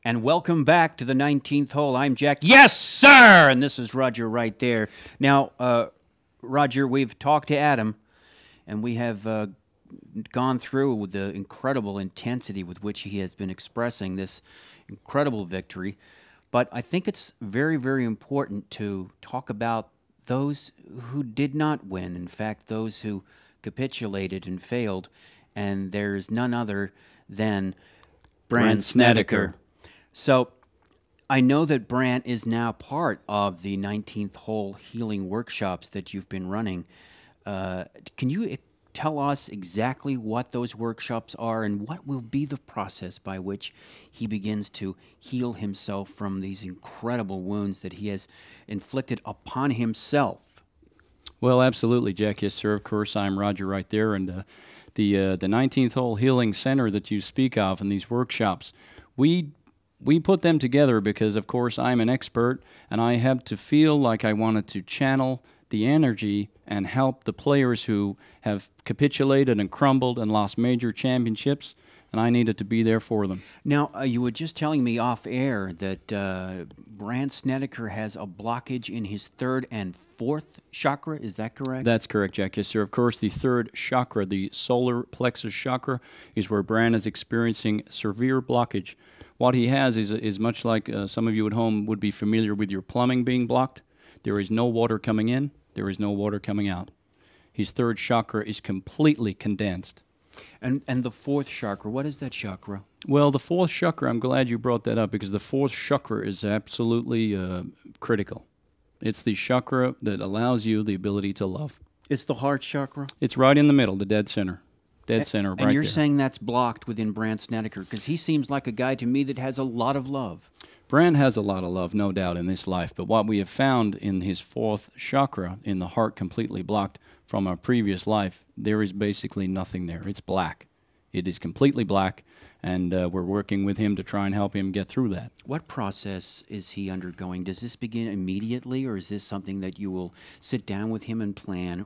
And welcome back to the 19th hole. I'm Jack. Yes, sir! And this is Roger right there. Now, Roger, we've talked to Adam, and we have gone through the incredible intensity with which he has been expressing this incredible victory. But I think it's very, very important to talk about those who did not win. In fact, those who capitulated and failed. And there's none other than Brandt Snedeker. So I know that Brandt is now part of the 19th hole healing workshops that you've been running. Can you tell us exactly what those workshops are and what will be the process by which he begins to heal himself from these incredible wounds that he has inflicted upon himself? Well, absolutely, Jack. Yes, sir. Of course, I'm Roger right there. And the 19th hole healing center that you speak of in these workshops, we put them together because, of course, I'm an expert, and I have to feel like I wanted to channel the energy and help the players who have capitulated and crumbled and lost major championships, and I needed to be there for them. Now, you were just telling me off air that Brandt Snedeker has a blockage in his third and fourth chakra. Is that correct? That's correct, Jack. Yes, sir. Of course, the third chakra, the solar plexus chakra, is where Brandt is experiencing severe blockage. What he has is much like some of you at home would be familiar with your plumbing being blocked. There is no water coming in. There is no water coming out. His third chakra is completely condensed. And the fourth chakra, what is that chakra? Well, the fourth chakra, I'm glad you brought that up because the fourth chakra is absolutely critical. It's the chakra that allows you the ability to love. It's the heart chakra? It's right in the middle, the dead center. Dead center, right there. And you're saying that's blocked within Brandt Snedeker because he seems like a guy to me that has a lot of love. Brandt has a lot of love, no doubt, in this life. But what we have found in his fourth chakra, in the heart completely blocked from a previous life, there is basically nothing there. It's black. It is completely black, and we're working with him to try and help him get through that. What process is he undergoing? Does this begin immediately, or is this something that you will sit down with him and plan?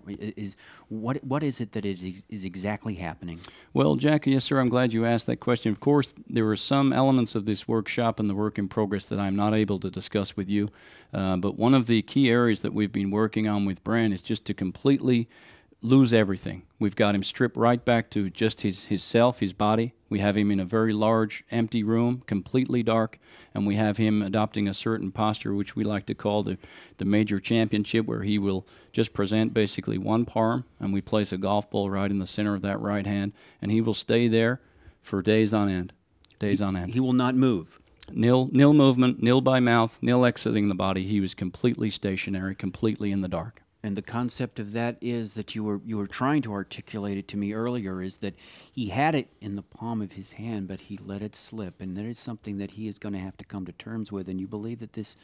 What is it that is exactly happening? Well, Jack, yes, sir, I'm glad you asked that question. Of course, there are some elements of this workshop and the work in progress that I'm not able to discuss with you, but one of the key areas that we've been working on with Brandt is just to completely lose everything. We've got him stripped right back to just his self, his body. We have him in a very large, empty room, completely dark, and we have him adopting a certain posture, which we like to call the major championship, where he will just present basically one palm, and we place a golf ball right in the center of that right hand, and he will stay there for days on end. Days on end. He will not move. Nil movement, nil by mouth, nil exiting the body. He was completely stationary, completely in the dark. And the concept of that is that you were trying to articulate it to me earlier, is that he had it in the palm of his hand, but he let it slip, and that is something that he is going to have to come to terms with. And you believe that this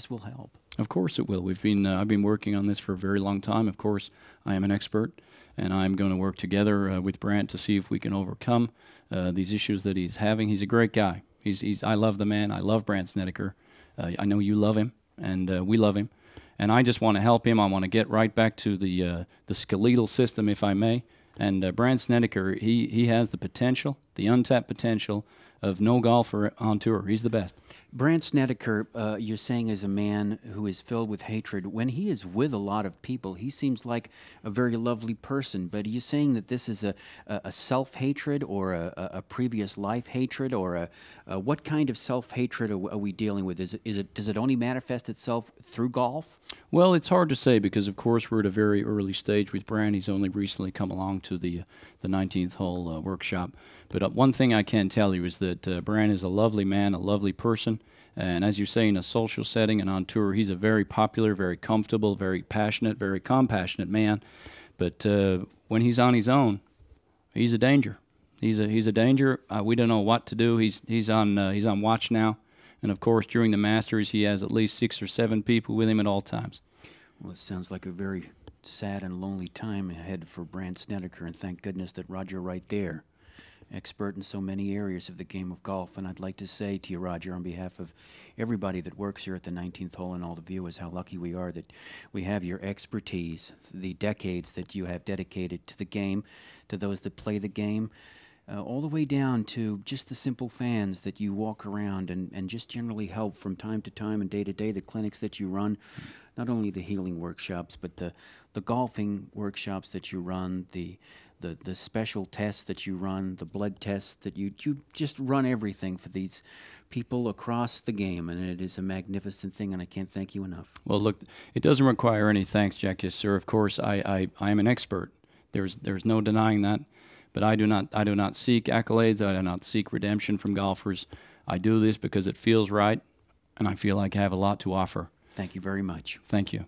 will help? Of course it will. I've been working on this for a very long time. Of course, I am an expert, and I'm going to work together with Brandt to see if we can overcome these issues that he's having. He's a great guy. I love the man. I love Brandt Snedeker. I know you love him, and we love him. And I just want to help him. I want to get right back to the skeletal system, if I may. And Brandt Snedeker, he has the potential, the untapped potential of no golfer on tour. He's the best. Brandt Snedeker, you're saying, is a man who is filled with hatred. When he is with a lot of people, he seems like a very lovely person. But are you saying that this is a self-hatred or a previous life hatred, or what kind of self-hatred are we dealing with? Does it only manifest itself through golf? Well, it's hard to say because, of course, we're at a very early stage with Brandt. He's only recently come along to the 19th hole workshop. But one thing I can tell you is that Brandt is a lovely man, a lovely person. And as you say, in a social setting and on tour, he's a very popular, very comfortable, very passionate, very compassionate man. But when he's on his own, he's a danger. He's a danger. We don't know what to do. He's on watch now. And of course, during the Masters, he has at least 6 or 7 people with him at all times. Well, it sounds like a very sad and lonely time ahead for Brandt Snedeker, and thank goodness that Roger right there, expert in so many areas of the game of golf. And I'd like to say to you, Roger, on behalf of everybody that works here at the 19th hole and all the viewers, how lucky we are that we have your expertise, the decades that you have dedicated to the game, to those that play the game. all the way down to just the simple fans that you walk around and just generally help from time to time and day to day, the clinics that you run, not only the healing workshops, but the golfing workshops that you run, the special tests that you run, the blood tests that you just run everything for these people across the game, and it is a magnificent thing, and I can't thank you enough. Well, look, it doesn't require any thanks, Jack. Yes, sir. Of course, I am an expert. There's no denying that. But I do not seek accolades. I do not seek redemption from golfers. I do this because it feels right, and I feel like I have a lot to offer. Thank you very much. Thank you.